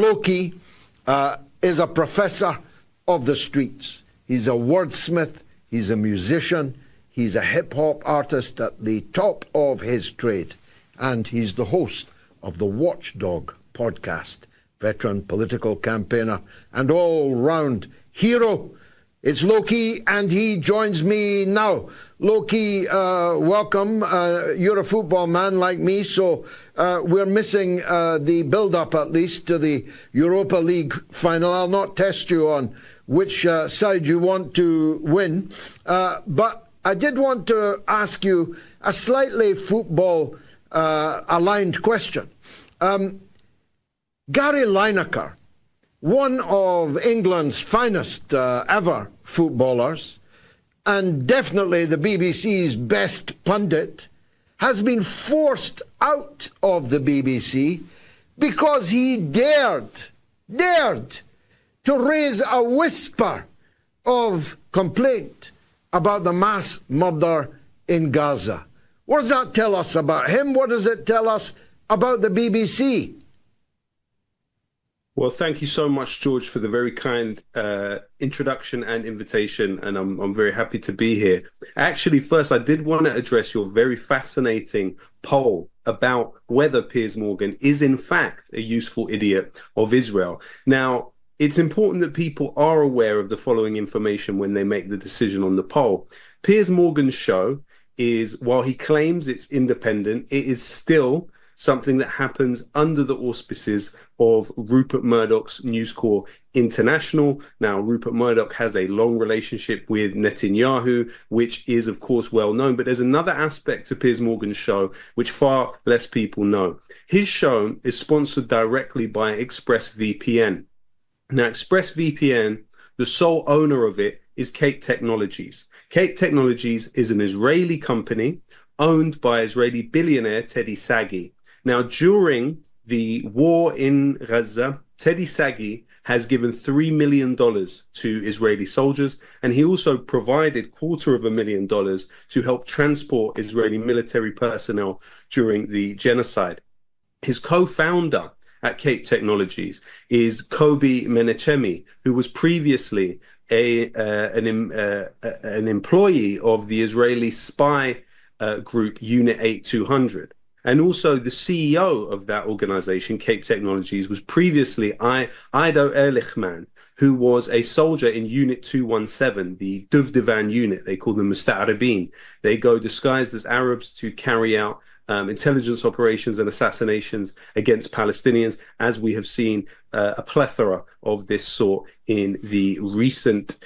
Lowkey is a professor of the streets. He's a wordsmith, he's a musician, he's a hip-hop artist at the top of his trade, and he's the host of the Watchdog podcast, veteran political campaigner and all-round hero. It's Lowkey, and he joins me now. Lowkey, welcome. You're a football man like me, so we're missing the build-up, at least, to the Europa League final. I'll not test you on which side you want to win, but I did want to ask you a slightly football-aligned question. Gary Lineker, one of England's finest ever footballers, and definitely the BBC's best pundit, has been forced out of the BBC because he dared to raise a whisper of complaint about the mass murder in Gaza. What does that tell us about him? What does it tell us about the BBC? Well, thank you so much, George, for the very kind introduction and invitation, and I'm very happy to be here. Actually, first, I did want to address your very fascinating poll about whether Piers Morgan is, in fact, a useful idiot of Israel. Now, it's important that people are aware of the following information when they make the decision on the poll. Piers Morgan's show is, while he claims it's independent, it is still something that happens under the auspices of Rupert Murdoch's News Corp International. Now, Rupert Murdoch has a long relationship with Netanyahu, which is, of course, well known. But there's another aspect to Piers Morgan's show which far less people know. His show is sponsored directly by ExpressVPN. Now, ExpressVPN, the sole owner of it is Cape Technologies. Cape Technologies is an Israeli company owned by Israeli billionaire Teddy Sagi. Now, during the war in Gaza, Teddy Sagi has given $3 million to Israeli soldiers, and he also provided $250,000 to help transport Israeli military personnel during the genocide. His co-founder at Cape Technologies is Kobi Menachemi, who was previously an employee of the Israeli spy group Unit 8200. And also the CEO of that organization, Cape Technologies, was previously Ido Ehrlichman, who was a soldier in Unit 217, the Duvdevan unit. They call them Musta'arabin. They go disguised as Arabs to carry out intelligence operations and assassinations against Palestinians, as we have seen a plethora of this sort in the recent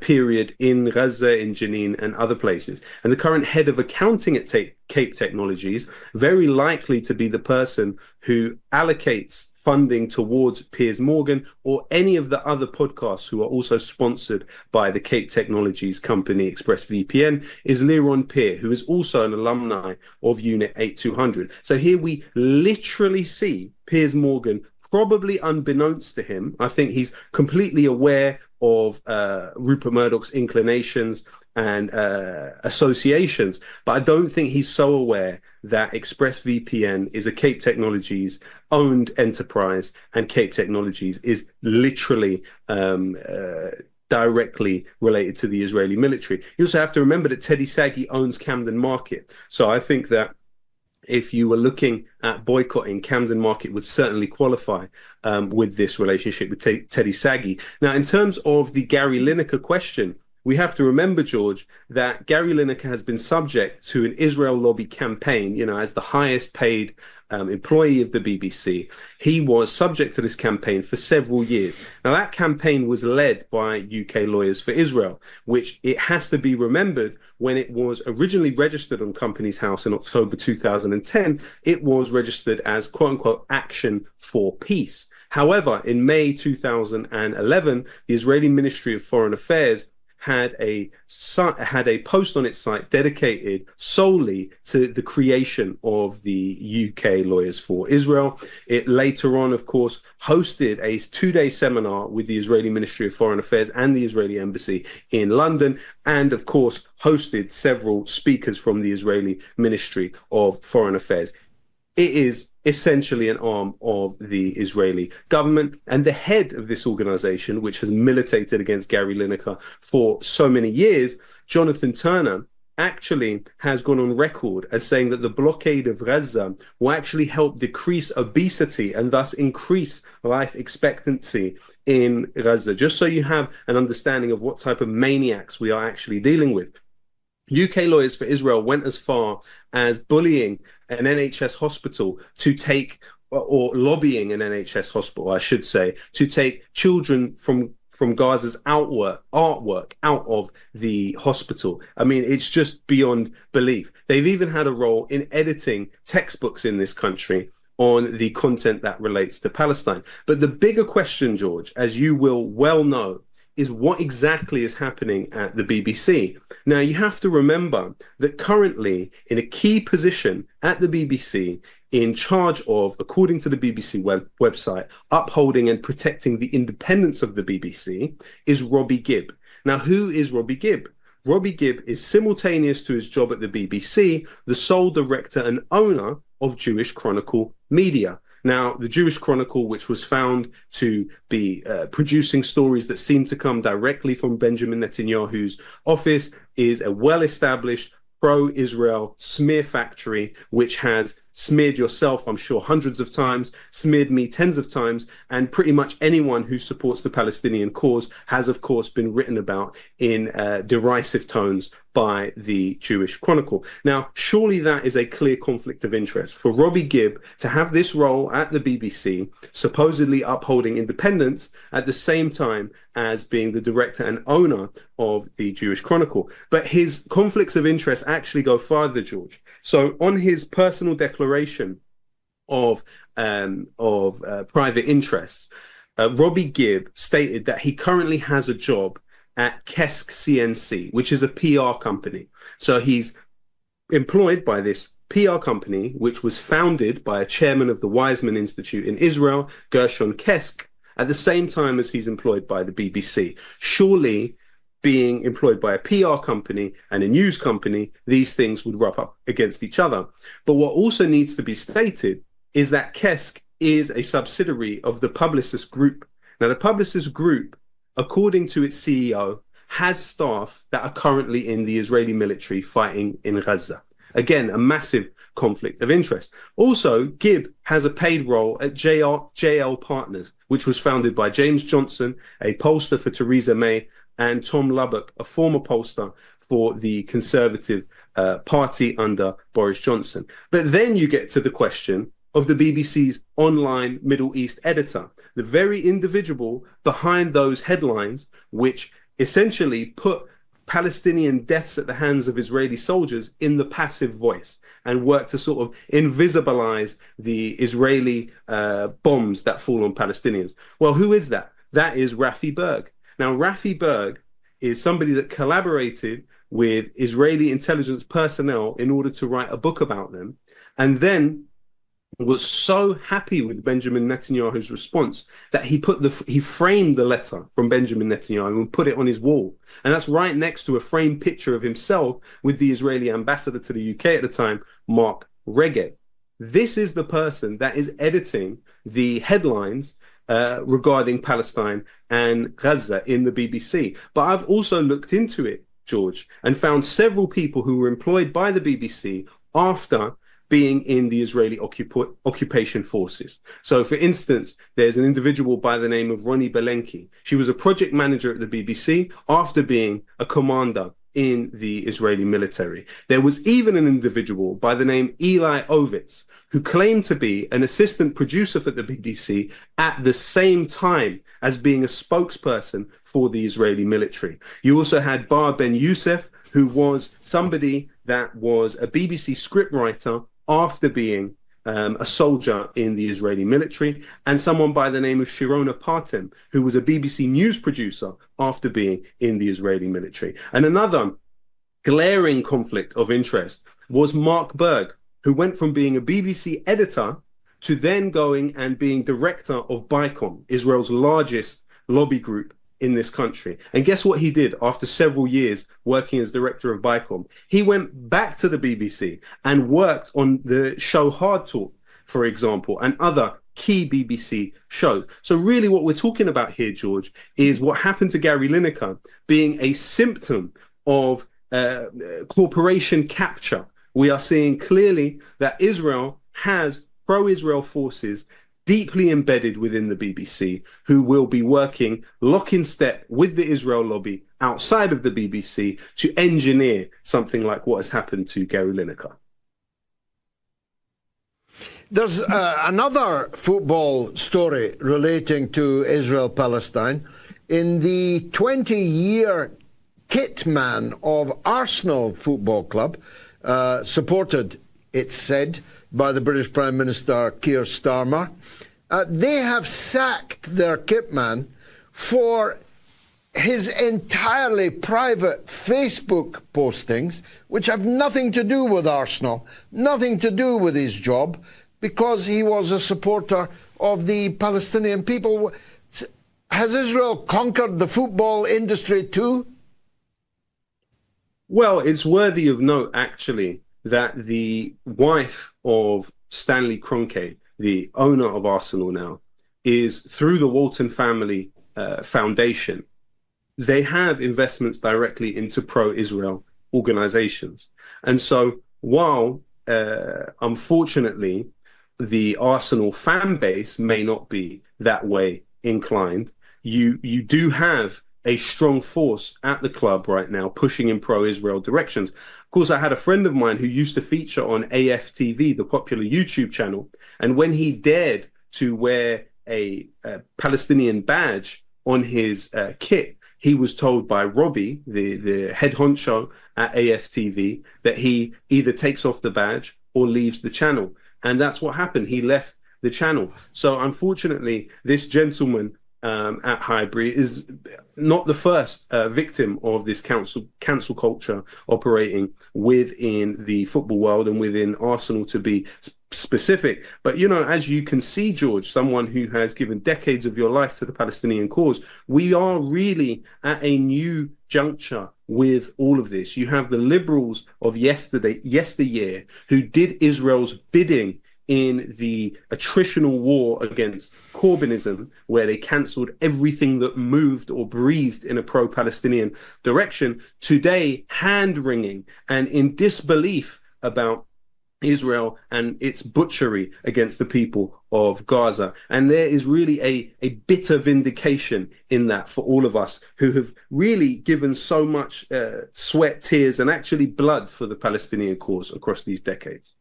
period in Gaza, in Jenin, and other places. And the current head of accounting at Cape Technologies, very likely to be the person who allocates funding towards Piers Morgan or any of the other podcasts who are also sponsored by the Cape Technologies company ExpressVPN, is Liron Peer, who is also an alumni of Unit 8200. So here we literally see Piers Morgan, probably unbeknownst to him. I think he's completely aware of Rupert Murdoch's inclinations and associations, but I don't think he's so aware that ExpressVPN is a Cape Technologies owned enterprise, and Cape Technologies is literally directly related to the Israeli military. You also have to remember that Teddy Sagi owns Camden Market. So I think that if you were looking at boycotting, Camden Market would certainly qualify with this relationship with Teddy Sagi. Now, in terms of the Gary Lineker question, we have to remember, George, that Gary Lineker has been subject to an Israel lobby campaign, as the highest paid employee of the BBC. He was subject to this campaign for several years. Now, that campaign was led by UK Lawyers for Israel, which it has to be remembered, when it was originally registered on Companies House in October 2010, it was registered as, quote unquote, Action for Peace. However, in May 2011, the Israeli Ministry of Foreign Affairs had a post on its site dedicated solely to the creation of the UK Lawyers for Israel. It later on, of course, hosted a 2-day seminar with the Israeli Ministry of Foreign Affairs and the Israeli Embassy in London, and of course hosted several speakers from the Israeli Ministry of Foreign Affairs. It is essentially an arm of the Israeli government. And the head of this organization, which has militated against Gary Lineker for so many years, Jonathan Turner, actually has gone on record as saying that the blockade of Gaza will actually help decrease obesity and thus increase life expectancy in Gaza. Just so you have an understanding of what type of maniacs we are actually dealing with. UK Lawyers for Israel went as far as bullying an NHS hospital to take, or lobbying an NHS hospital, I should say, to take children from Gaza's artwork out of the hospital. I mean, it's just beyond belief. They've even had a role in editing textbooks in this country on the content that relates to Palestine. But the bigger question, George, as you will well know, is what exactly is happening at the BBC. Now, you have to remember that currently in a key position at the BBC, in charge of, according to the BBC website, upholding and protecting the independence of the BBC, is Robbie Gibb. Now, who is Robbie Gibb? Robbie Gibb is, simultaneous to his job at the BBC, the sole director and owner of Jewish Chronicle Media. Now, the Jewish Chronicle, which was found to be producing stories that seem to come directly from Benjamin Netanyahu's office, is a well-established pro-Israel smear factory, which has smeared yourself, I'm sure, hundreds of times, smeared me tens of times, and pretty much anyone who supports the Palestinian cause has, of course, been written about in derisive tones by the Jewish Chronicle. Now, surely that is a clear conflict of interest for Robbie Gibb to have this role at the BBC, supposedly upholding independence, at the same time as being the director and owner of the Jewish Chronicle. But his conflicts of interest actually go farther, George. So on his personal declaration of private interests, Robbie Gibb stated that he currently has a job at Kesk CNC, which is a PR company. So he's employed by this PR company, which was founded by a chairman of the Weizmann Institute in Israel, Gershon Kesk, at the same time as he's employed by the BBC. Surely, being employed by a PR company and a news company, these things would rub up against each other. But what also needs to be stated is that Kesk is a subsidiary of the Publicis Group. Now, the Publicis Group, according to its CEO, has staff that are currently in the Israeli military fighting in Gaza. Again, a massive conflict of interest. Also, Gibb has a paid role at JL Partners, which was founded by James Johnson, a pollster for Theresa May, and Tom Lubbock, a former pollster for the Conservative Party under Boris Johnson. But then you get to the question of the BBC's online Middle East editor, the very individual behind those headlines, which essentially put Palestinian deaths at the hands of Israeli soldiers in the passive voice and work to sort of invisibilize the Israeli bombs that fall on Palestinians. Well, who is that? That is Raffi Berg. Now, Raffi Berg is somebody that collaborated with Israeli intelligence personnel in order to write a book about them, and then was so happy with Benjamin Netanyahu's response that he framed the letter from Benjamin Netanyahu and put it on his wall. And that's right next to a framed picture of himself with the Israeli ambassador to the UK at the time, Mark Regev. This is the person that is editing the headlines regarding Palestine and Gaza in the BBC. But I've also looked into it, George, and found several people who were employed by the BBC after being in the Israeli occupation forces. So, for instance, there's an individual by the name of Roni Belenki. She was a project manager at the BBC after being a commander in the Israeli military. There was even an individual by the name Eli Ovitz, who claimed to be an assistant producer for the BBC at the same time as being a spokesperson for the Israeli military. You also had Bar Ben Youssef, who was somebody that was a BBC scriptwriter after being a soldier in the Israeli military, and someone by the name of Shirona Partem, who was a BBC news producer after being in the Israeli military. And another glaring conflict of interest was Mark Berg, who went from being a BBC editor to then going and being director of BICOM, Israel's largest lobby group in this country. And guess what he did after several years working as director of BICOM? He went back to the BBC and worked on the show Hard Talk. for example, and other key BBC shows. So really what we're talking about here, George, is what happened to Gary Lineker being a symptom of corporation capture. We are seeing clearly that Israel has pro-Israel forces deeply embedded within the BBC who will be working lock in step with the Israel lobby outside of the BBC to engineer something like what has happened to Gary Lineker. There's another football story relating to Israel-Palestine. In the 20-year kit man of Arsenal Football Club, supported, it's said, by the British Prime Minister Keir Starmer, they have sacked their kit man for his entirely private Facebook postings, which have nothing to do with Arsenal, nothing to do with his job, because he was a supporter of the Palestinian people. Has Israel conquered the football industry too? Well, it's worthy of note, actually, that the wife of Stanley Kroenke, the owner of Arsenal now, is through the Walton Family Foundation. They have investments directly into pro-Israel organizations. And so while, unfortunately, the Arsenal fan base may not be that way inclined, you do have a strong force at the club right now pushing in pro-Israel directions. Of course, I had a friend of mine who used to feature on AFTV, the popular YouTube channel, and when he dared to wear a Palestinian badge on his kit, he was told by Robbie, the head honcho at AFTV, that he either takes off the badge or leaves the channel. And that's what happened. He left the channel. So unfortunately, this gentleman at Highbury is not the first victim of this cancel culture operating within the football world and within Arsenal, to be specific. But, you know, as you can see, George, someone who has given decades of your life to the Palestinian cause, we are really at a new juncture with all of this. You have the liberals of yesteryear who did Israel's bidding in the attritional war against Corbynism, where they cancelled everything that moved or breathed in a pro-Palestinian direction, today hand-wringing and in disbelief about Israel and its butchery against the people of Gaza. And there is really a bitter vindication in that for all of us who have really given so much sweat, tears, and actually blood for the Palestinian cause across these decades.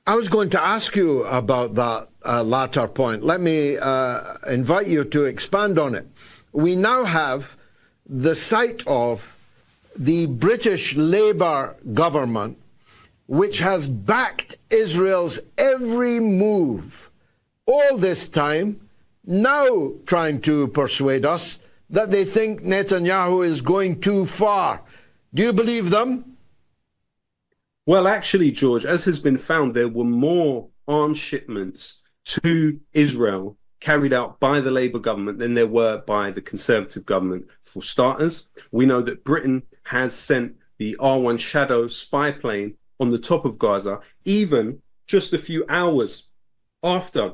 I was going to ask you about that latter point. Let me invite you to expand on it. We now have the sight of the British Labour government, which has backed Israel's every move all this time, now trying to persuade us that they think Netanyahu is going too far. Do you believe them? Well, actually, George, as has been found, there were more arms shipments to Israel carried out by the Labour government than there were by the Conservative government. For starters, we know that Britain has sent the R1 Shadow spy plane on the top of Gaza, even just a few hours after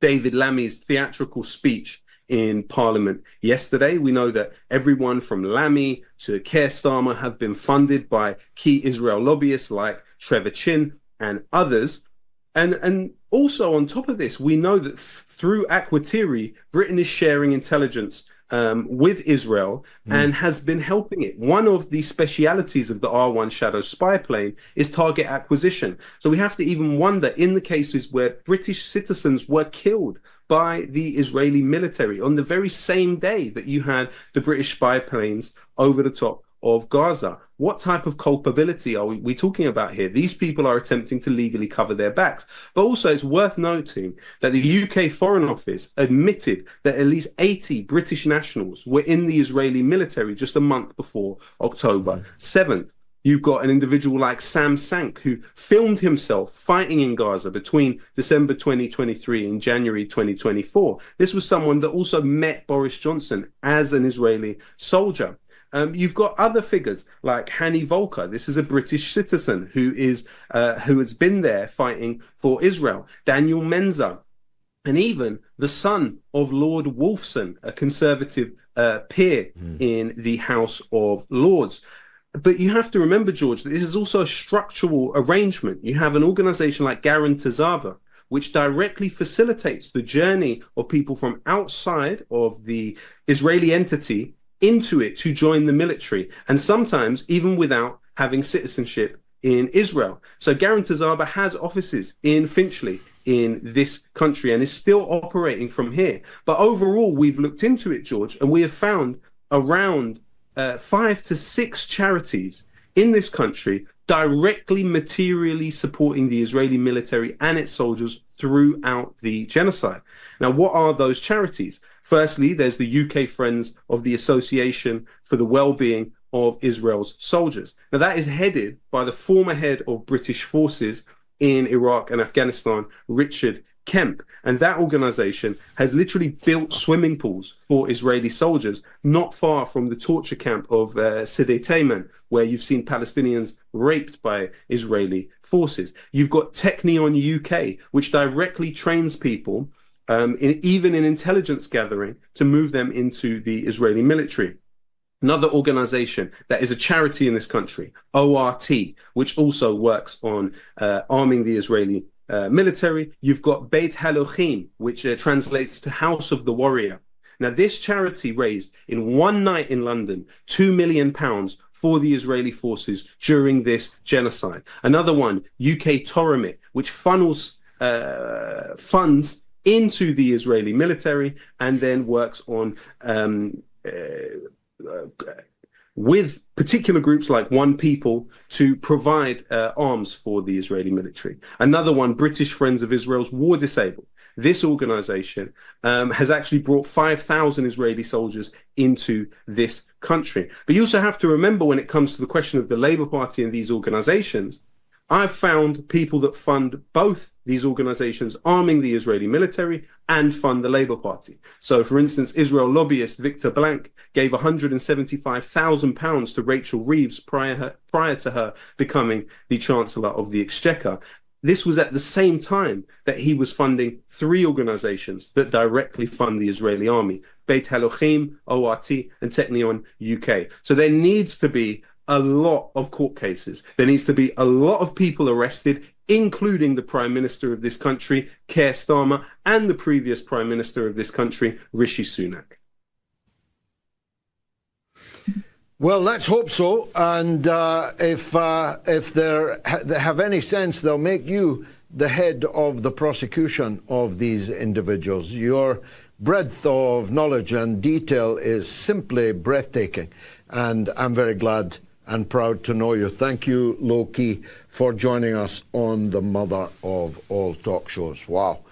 David Lammy's theatrical speech in Parliament yesterday. We know that everyone from Lammy to Keir Starmer have been funded by key Israel lobbyists like Trevor Chin and others. And also on top of this, we know that through Aquatiri, Britain is sharing intelligence with Israel and has been helping it. One of the specialities of the R1 Shadow spy plane is target acquisition. So we have to even wonder, in the cases where British citizens were killed by the Israeli military on the very same day that you had the British spy planes over the top of Gaza, what type of culpability are we talking about here? These people are attempting to legally cover their backs. But also it's worth noting that the UK Foreign Office admitted that at least 80 British nationals were in the Israeli military just a month before October 7th. You've got an individual like Sam Sank, who filmed himself fighting in Gaza between December 2023 and January 2024. This was someone that also met Boris Johnson as an Israeli soldier. You've got other figures like Hani Volker. This is a British citizen who has been there fighting for Israel. Daniel Menza, and even the son of Lord Wolfson, a conservative peer in the House of Lords. But you have to remember, George, that this is also a structural arrangement. You have an organization like Garan Tazaba, which directly facilitates the journey of people from outside of the Israeli entity into it to join the military, and sometimes even without having citizenship in Israel. So Garan Tazaba has offices in Finchley in this country and is still operating from here. But overall, we've looked into it, George, and we have found around 5 to 6 charities in this country directly materially supporting the Israeli military and its soldiers throughout the genocide. Now, what are those charities? Firstly, there's the UK Friends of the Association for the Wellbeing of Israel's Soldiers. Now, that is headed by the former head of British forces in Iraq and Afghanistan, Richard Kemp. And that organization has literally built swimming pools for Israeli soldiers not far from the torture camp of Sidi Tayman, where you've seen Palestinians raped by Israeli forces. You've got Technion UK, which directly trains people, even in intelligence gathering, to move them into the Israeli military. Another organization that is a charity in this country, ORT, which also works on arming the Israeli military. You've got Beit Halochim, which translates to House of the Warrior. Now, this charity raised in one night in London £2 million for the Israeli forces during this genocide. Another one, UK Toromit, which funnels funds into the Israeli military and then works on with particular groups like One People to provide arms for the Israeli military. Another one, British Friends of Israel's War Disabled. This organization has actually brought 5,000 Israeli soldiers into this country. But you also have to remember, when it comes to the question of the Labour Party and these organizations, I've found people that fund both these organizations arming the Israeli military and fund the Labour Party. So, for instance, Israel lobbyist Victor Blank gave £175,000 to Rachel Reeves prior to her becoming the Chancellor of the Exchequer. This was at the same time that he was funding 3 organizations that directly fund the Israeli army: Beit Halochim, ORT, and Technion UK. So there needs to be a lot of court cases. There needs to be a lot of people arrested, including the Prime Minister of this country, Keir Starmer, and the previous Prime Minister of this country, Rishi Sunak. Well, let's hope so. And if they have any sense, they'll make you the head of the prosecution of these individuals. Your breadth of knowledge and detail is simply breathtaking. And I'm very glad and proud to know you. Thank you, Lowkey, for joining us on the mother of all talk shows. Wow.